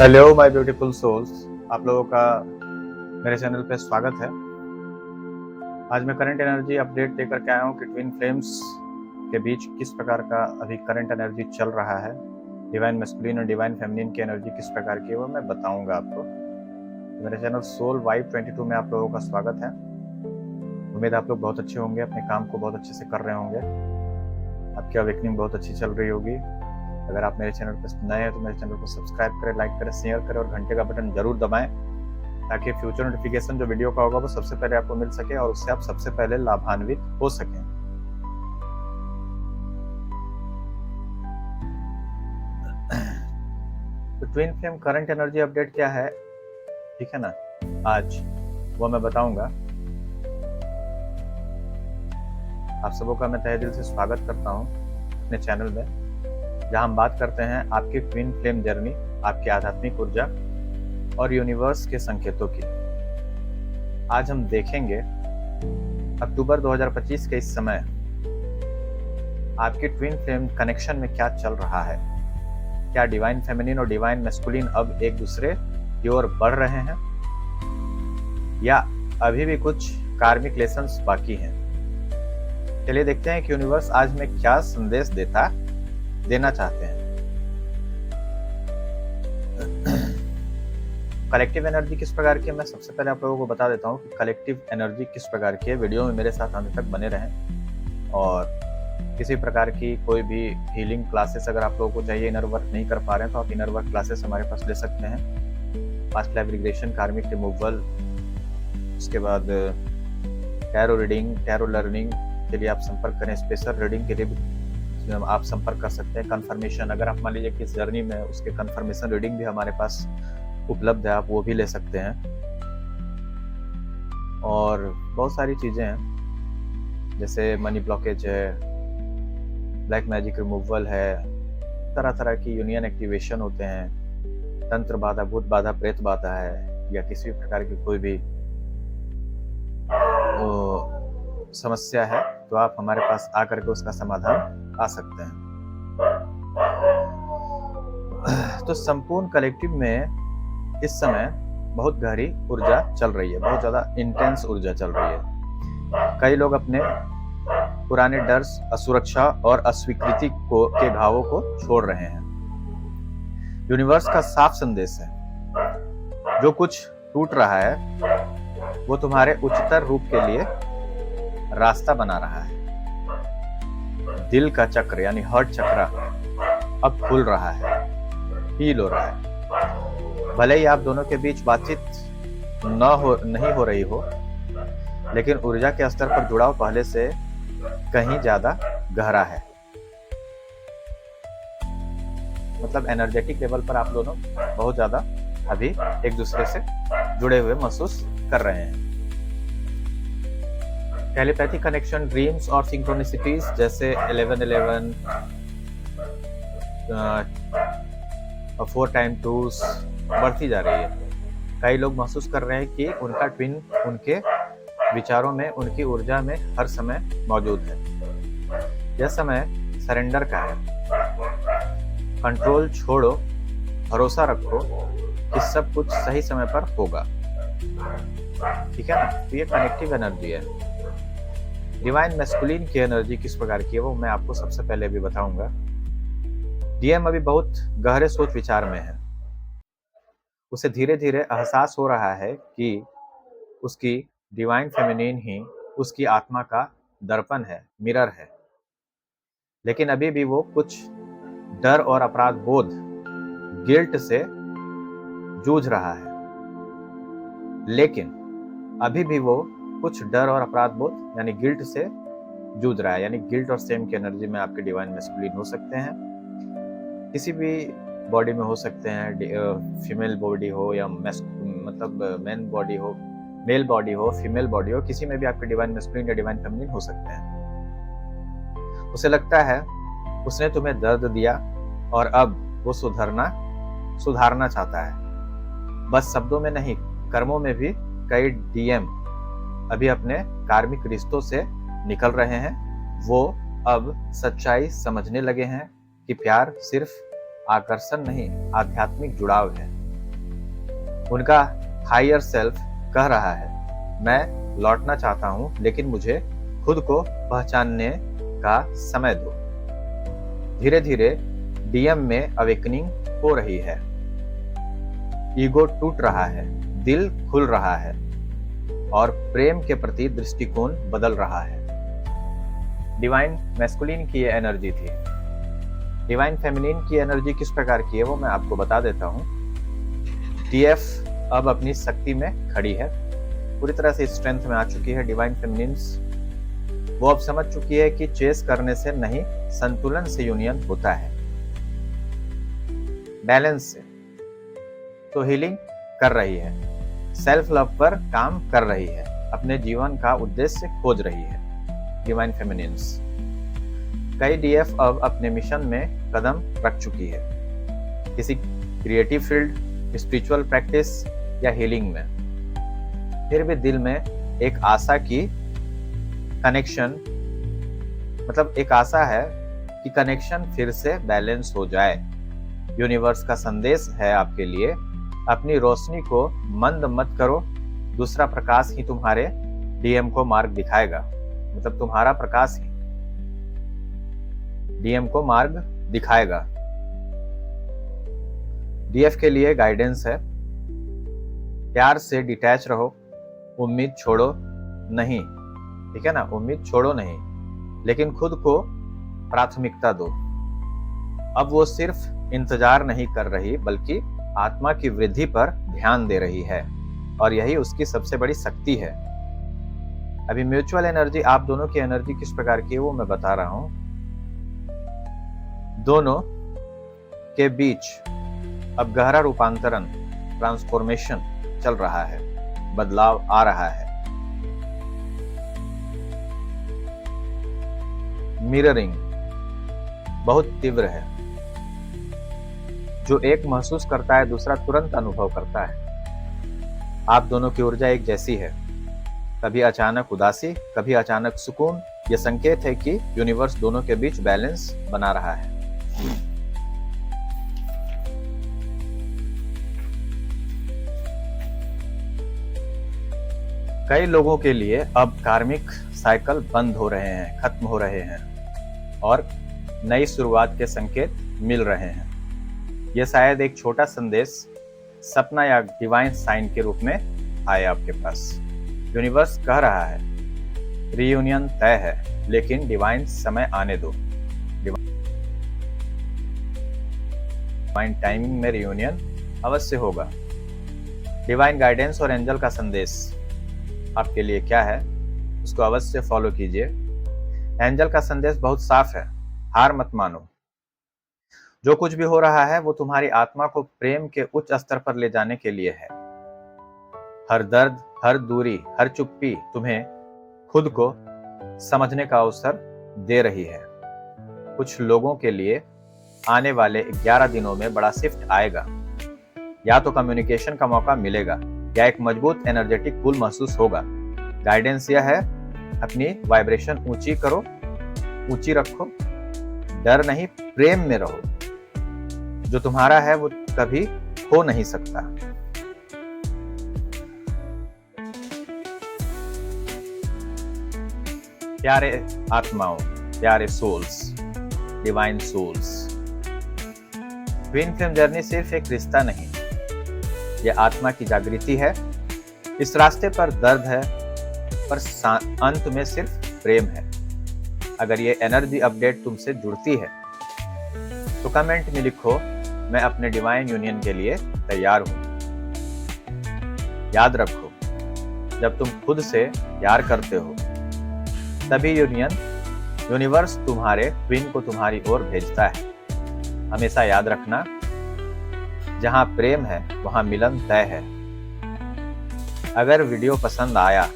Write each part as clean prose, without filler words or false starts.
Hello my beautiful souls, आप लोगों का मेरे चैनल पे स्वागत है। आज मैं करंट एनर्जी अपडेट लेकर के आया हूँ कि ट्विन फ्लेम्स के बीच किस प्रकार का अभी करंट एनर्जी चल रहा है। डिवाइन मैस्कुलिन और डिवाइन फेमिनिन की एनर्जी किस प्रकार की है वो मैं बताऊंगा आपको। मेरे चैनल सोल वाइब 22 में आप लोगों का स्वागत है। उम्मीद आप लोग बहुत अच्छे होंगे, अपने काम को बहुत अच्छे से कर रहे होंगे, आपकी अवेकनिंग बहुत अच्छी चल रही होगी। अगर आप मेरे चैनल पर नए हैं तो मेरे चैनल को सब्सक्राइब करें, लाइक करें, शेयर करें और घंटे का बटन जरूर दबाएं ताकि फ्यूचर नोटिफिकेशन जो वीडियो का होगा वो सबसे पहले आपको मिल सके और उससे आप सबसे पहले लाभान्वित हो सकें। तो twin flame current energy update क्या है, ठीक है ना, आज वो मैं बताऊंगा। आप सबों का मैं तहे दिल से स्वागत करता हूं अपने चैनल में, जहां हम बात करते हैं आपकी ट्विन फ्लेम जर्नी, आपकी आध्यात्मिक ऊर्जा और यूनिवर्स के संकेतों की। आज हम देखेंगे अक्टूबर 2025 के इस समय आपकी ट्विन फ्लेम कनेक्शन में क्या चल रहा है। क्या डिवाइन फेमिनिन और डिवाइन मैस्कुलिन अब एक दूसरे की ओर बढ़ रहे हैं या अभी भी कुछ कार्मिक लेसन्स बाकी हैं। चलिए देखते हैं कि यूनिवर्स आज में क्या संदेश देना चाहते हैं। कलेक्टिव एनर्जी किस प्रकार की है, मैं सबसे पहले आप लोगों को बता देता हूँ कि कलेक्टिव एनर्जी किस प्रकार की है। वीडियो में मेरे साथ अंत तक बने रहें और किसी प्रकार की कोई भी हीलिंग क्लासेस अगर आप लोगों को चाहिए, इनर वर्क नहीं कर पा रहे हैं तो आप इनर वर्क क्लासेस हमारे पास ले सकते हैं। पास्ट लाइफ रिग्रेशन, कार्मिक रिमूवल, उसके बाद टैरो रीडिंग, टैरो लर्निंग के लिए आप संपर्क करें। स्पेशल रीडिंग के लिए भी आप संपर्क कर सकते हैं। कंफर्मेशन, अगर आप मान लीजिए कि इस जर्नी में उसके कंफर्मेशन रीडिंग भी हमारे पास उपलब्ध है, आप वो भी ले सकते हैं। और बहुत सारी चीजें हैं जैसे मनी ब्लॉकेज है, ब्लैक मैजिक रिमूवल है, तरह तरह की यूनियन एक्टिवेशन होते हैं, तंत्र बाधा, भूत बाधा, प्रेत बाधा है, या किसी भी प्रकार की कोई भी समस्या है तो आप हमारे पास आकर के उसका समाधान आ सकते हैं। तो संपूर्ण कलेक्टिव में इस समय बहुत गहरी ऊर्जा चल रही है, बहुत ज्यादा इंटेंस ऊर्जा चल रही है। कई लोग अपने पुराने डर, असुरक्षा और अस्वीकृति के घावों को छोड़ रहे हैं। यूनिवर्स का साफ संदेश है, जो कुछ टूट रहा है वो तुम्हारे उच्चतर रूप के लिए रास्ता बना रहा है। दिल का चक्र यानी हार्ट चक्रा अब खुल रहा है, हील हो रहा है। भले ही आप दोनों के बीच बातचीत नहीं हो रही हो, लेकिन ऊर्जा के स्तर पर जुड़ाव पहले से कहीं ज्यादा गहरा है। मतलब एनर्जेटिक लेवल पर आप दोनों बहुत ज्यादा अभी एक दूसरे से जुड़े हुए महसूस कर रहे हैं। टेलीपैथी कनेक्शन, ड्रीम्स और सिंक्रोनिसिटीज जैसे 1111 और 4 टाइम 2s बढ़ती जा रही है। कई लोग महसूस कर रहे हैं कि उनका ट्विन उनके विचारों में, उनकी ऊर्जा में हर समय मौजूद है। यह समय सरेंडर का है। कंट्रोल छोड़ो, भरोसा रखो कि सब कुछ सही समय पर होगा, ठीक है ना। तो ये कनेक्टिव एनर्जी है। डिवाइन मैस्कुलिन की एनर्जी किस प्रकार की है वो मैं आपको सबसे पहले भी बताऊंगा। डीएम अभी बहुत गहरे सोच विचार में है। उसे धीरे धीरे एहसास हो रहा है कि उसकी डिवाइन फेमिनिन ही उसकी आत्मा का दर्पण है, मिरर है। लेकिन अभी भी वो कुछ डर और अपराध बोध, गिल्ट से जूझ रहा है। लेकिन अभी भी वो कुछ डर और अपराध बोध यानी गिल्ट से जूझ रहा है। यानी गिल्ट और सेम की एनर्जी में आपके डिवाइन मैस्कुलिन हो सकते हैं। किसी भी बॉडी में हो सकते हैं, फीमेल बॉडी हो या मतलब मेन बॉडी हो, मेल बॉडी हो, फीमेल बॉडी हो, किसी में भी आपके डिवाइन मैस्कुलिन या डिवाइन फेमिनिन हो सकते हैं। उसे लगता है उसने तुम्हें दर्द दिया और अब वो सुधारना चाहता है। बस शब्दों में नहीं, कर्मों में भी कई डीएम अभी अपने कार्मिक रिश्तों से निकल रहे हैं। वो अब सच्चाई समझने लगे हैं कि प्यार सिर्फ आकर्षण नहीं, आध्यात्मिक जुड़ाव है। उनका हायर सेल्फ कह रहा है, मैं लौटना चाहता हूँ, लेकिन मुझे खुद को पहचानने का समय दो। धीरे धीरे डीएम में अवेकनिंग हो रही है। ईगो टूट रहा है, दिल खुल रहा है और प्रेम के प्रति दृष्टिकोण बदल रहा है। डिवाइन मैस्कुलिन की ये एनर्जी थी। डिवाइन फेमिनिन की एनर्जी किस प्रकार की है वो मैं आपको बता देता हूँ। डीएफ अब अपनी शक्ति में खड़ी है, पूरी तरह से स्ट्रेंथ में आ चुकी है। डिवाइन फेमिनिन्स वो अब समझ चुकी है कि चेस करने से नहीं, संतुलन से यूनियन होता है, बैलेंस से। तो हीलिंग कर रही है, सेल्फ लव पर काम कर रही है, अपने जीवन का उद्देश्य खोज रही है डिवाइन फेमिनिन्स। कई डीएफ अब अपने मिशन में कदम रख चुकी है, किसी क्रिएटिव फील्ड, स्पिरिचुअल प्रैक्टिस या हीलिंग में। फिर भी दिल में एक आशा की कनेक्शन, मतलब एक आशा है कि कनेक्शन फिर से बैलेंस हो जाए। यूनिवर्स का संदेश है आपके लिए, अपनी रोशनी को मंद मत करो, दूसरा प्रकाश ही तुम्हारे डीएम को मार्ग दिखाएगा। मतलब तुम्हारा प्रकाश ही डीएम को मार्ग दिखाएगा। डीएफ के लिए गाइडेंस है, प्यार से डिटैच रहो, उम्मीद छोड़ो नहीं, ठीक है ना, उम्मीद छोड़ो नहीं, लेकिन खुद को प्राथमिकता दो। अब वो सिर्फ इंतजार नहीं कर रही, बल्कि आत्मा की वृद्धि पर ध्यान दे रही है, और यही उसकी सबसे बड़ी शक्ति है। अभी म्यूचुअल एनर्जी, आप दोनों की एनर्जी किस प्रकार की है वो मैं बता रहा हूं। दोनों के बीच अब गहरा रूपांतरण, ट्रांसफॉर्मेशन चल रहा है, बदलाव आ रहा है। मिररिंग बहुत तीव्र है, जो एक महसूस करता है दूसरा तुरंत अनुभव करता है। आप दोनों की ऊर्जा एक जैसी है, कभी अचानक उदासी, कभी अचानक सुकून। यह संकेत है कि यूनिवर्स दोनों के बीच बैलेंस बना रहा है। कई लोगों के लिए अब कार्मिक साइकिल बंद हो रहे हैं, खत्म हो रहे हैं, और नई शुरुआत के संकेत मिल रहे हैं। यह शायद एक छोटा संदेश, सपना या डिवाइन साइन के रूप में आए आपके पास। यूनिवर्स कह रहा है रीयूनियन तय है, लेकिन डिवाइन समय आने दो। डिवाइन टाइमिंग में रीयूनियन अवश्य होगा। डिवाइन गाइडेंस और एंजल का संदेश आपके लिए क्या है, उसको अवश्य फॉलो कीजिए। एंजल का संदेश बहुत साफ है, हार मत मानो। जो कुछ भी हो रहा है वो तुम्हारी आत्मा को प्रेम के उच्च स्तर पर ले जाने के लिए है। हर दर्द, हर दूरी, हर चुप्पी तुम्हें खुद को समझने का अवसर दे रही है। कुछ लोगों के लिए आने वाले 11 दिनों में बड़ा शिफ्ट आएगा। या तो कम्युनिकेशन का मौका मिलेगा, या एक मजबूत एनर्जेटिक पुल महसूस होगा। गाइडेंस यह है, अपनी वाइब्रेशन ऊंची करो, ऊंची रखो, डर नहीं, प्रेम में रहो। जो तुम्हारा है वो कभी खो नहीं सकता। प्यारे आत्माओं, प्यारे souls, divine souls, twin flame journey सिर्फ एक रिश्ता नहीं, यह आत्मा की जागृति है। इस रास्ते पर दर्द है, पर अंत में सिर्फ प्रेम है। अगर ये एनर्जी अपडेट तुमसे जुड़ती है तो कमेंट में लिखो, मैं अपने डिवाइन यूनियन के लिए तैयार हूं। याद रखो, जब तुम खुद से प्यार करते हो तभी यूनिवर्स तुम्हारे ट्विन को तुम्हारी ओर भेजता है। हमेशा याद रखना, जहां प्रेम है वहां मिलन तय है। अगर वीडियो पसंद आया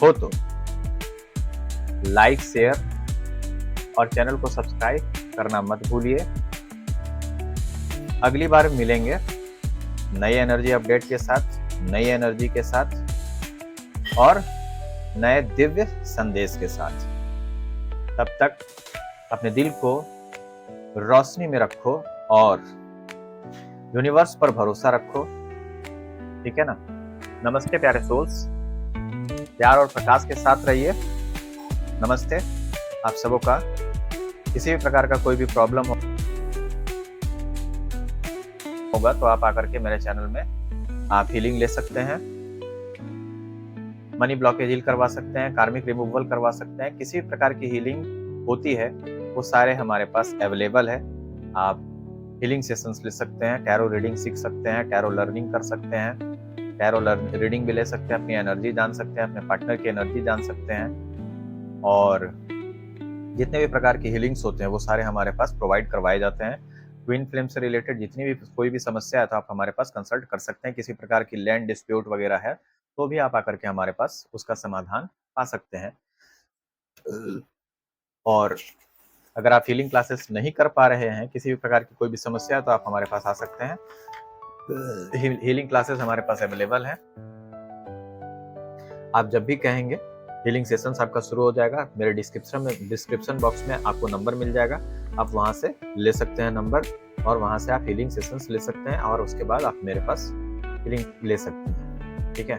हो तो लाइक, शेयर और चैनल को सब्सक्राइब करना मत भूलिए। अगली बार मिलेंगे नई एनर्जी अपडेट के साथ, नई एनर्जी के साथ और नए दिव्य संदेश के साथ। तब तक अपने दिल को रोशनी में रखो और यूनिवर्स पर भरोसा रखो। ठीक है ना। नमस्ते प्यारे सोल्स, प्यार और प्रकाश के साथ रहिए। नमस्ते आप सबों का। किसी भी प्रकार का कोई भी प्रॉब्लम होगा तो आप आकर के मेरे चैनल में आप हीलिंग ले सकते हैं, मनी ब्लॉकेज हील करवा सकते हैं, कार्मिक रिमूवल करवा सकते हैं। किसी भी प्रकार की हीलिंग होती है वो सारे हमारे पास अवेलेबल है। आप हीलिंग सेशंस ले सकते हैं, टैरो रीडिंग सीख सकते हैं, टैरो लर्निंग कर सकते हैं, टैरो रीडिंग भी ले सकते हैं, अपनी एनर्जी जान सकते हैं, अपने पार्टनर की एनर्जी जान सकते हैं, और जितने भी प्रकार की हीलिंग्स होते हैं वो सारे हमारे पास प्रोवाइड करवाए जाते हैं। ट्विन फ्लेम से रिलेटेड जितनी भी कोई भी समस्या है तो आप हमारे पास कंसल्ट कर सकते हैं। किसी प्रकार की लैंड डिस्प्यूट वगैरह है तो भी आप आकर के हमारे पास उसका समाधान पा सकते हैं। और अगर आप हीलिंग क्लासेस नहीं कर पा रहे हैं, किसी भी प्रकार की कोई भी समस्या है तो आप हमारे पास आ सकते हैं। हीलिंग क्लासेस हमारे पास अवेलेबल है। आप जब भी कहेंगे हीलिंग सेशंस आपका शुरू हो जाएगा। मेरे डिस्क्रिप्शन बॉक्स में आपको नंबर मिल जाएगा, आप वहां से ले सकते हैं नंबर, और वहां से आप हीलिंग सेशंस ले सकते हैं और उसके बाद आप मेरे पास हीलिंग ले सकते हैं। ठीक है,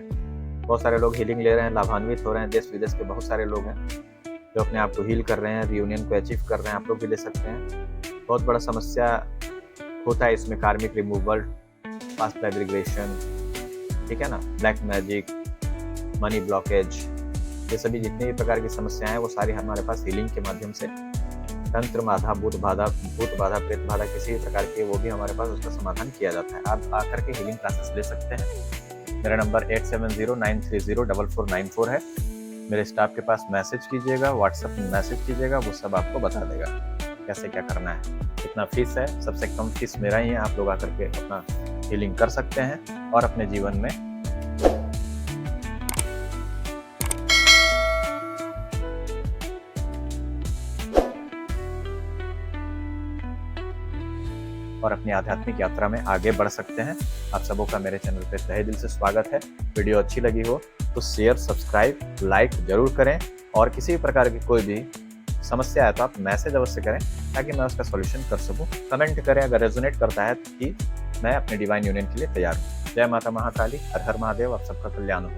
बहुत सारे लोग हीलिंग ले रहे हैं, लाभान्वित हो रहे हैं। देश विदेश के बहुत सारे लोग हैं जो अपने आप को हील कर रहे हैं, रियूनियन को अचीव कर रहे हैं। आप लोग भी ले सकते हैं। बहुत बड़ा समस्या होता है इसमें कार्मिक रिमूवल, पास्ट लाइफ रिग्रेशन, ठीक है ना, ब्लैक मैजिक, मनी ब्लॉकेज, ये सभी जितनी भी प्रकार की समस्याएं हैं वो सारी हमारे पास हीलिंग के माध्यम से, तंत्र बाधा, भूत बाधा, प्रेत बाधा, किसी भी प्रकार के, वो भी हमारे पास उसका समाधान किया जाता है। आप आकर के हीलिंग क्लासेस ले सकते हैं। मेरा नंबर 8709304494 है। मेरे स्टाफ के पास मैसेज कीजिएगा, व्हाट्सएप में मैसेज कीजिएगा, वो सब आपको बता देगा कैसे क्या करना है। कितना फीस है, सबसे कम फीस मेरा ही है। आप लोग आकर के अपना हीलिंग कर सकते हैं और अपने जीवन में और अपनी आध्यात्मिक यात्रा में आगे बढ़ सकते हैं। आप सबों का मेरे चैनल पे तहे दिल से स्वागत है। वीडियो अच्छी लगी हो तो शेयर, सब्सक्राइब, लाइक जरूर करें, और किसी भी प्रकार की कोई भी समस्या है तो आप मैसेज अवश्य करें ताकि मैं उसका सॉल्यूशन कर सकूं। कमेंट करें अगर रेजोनेट करता है कि मैं अपने डिवाइन यूनियन के लिए तैयार हूँ। जय माता महाकाली, हर हर महादेव। आप सबका कल्याण हो।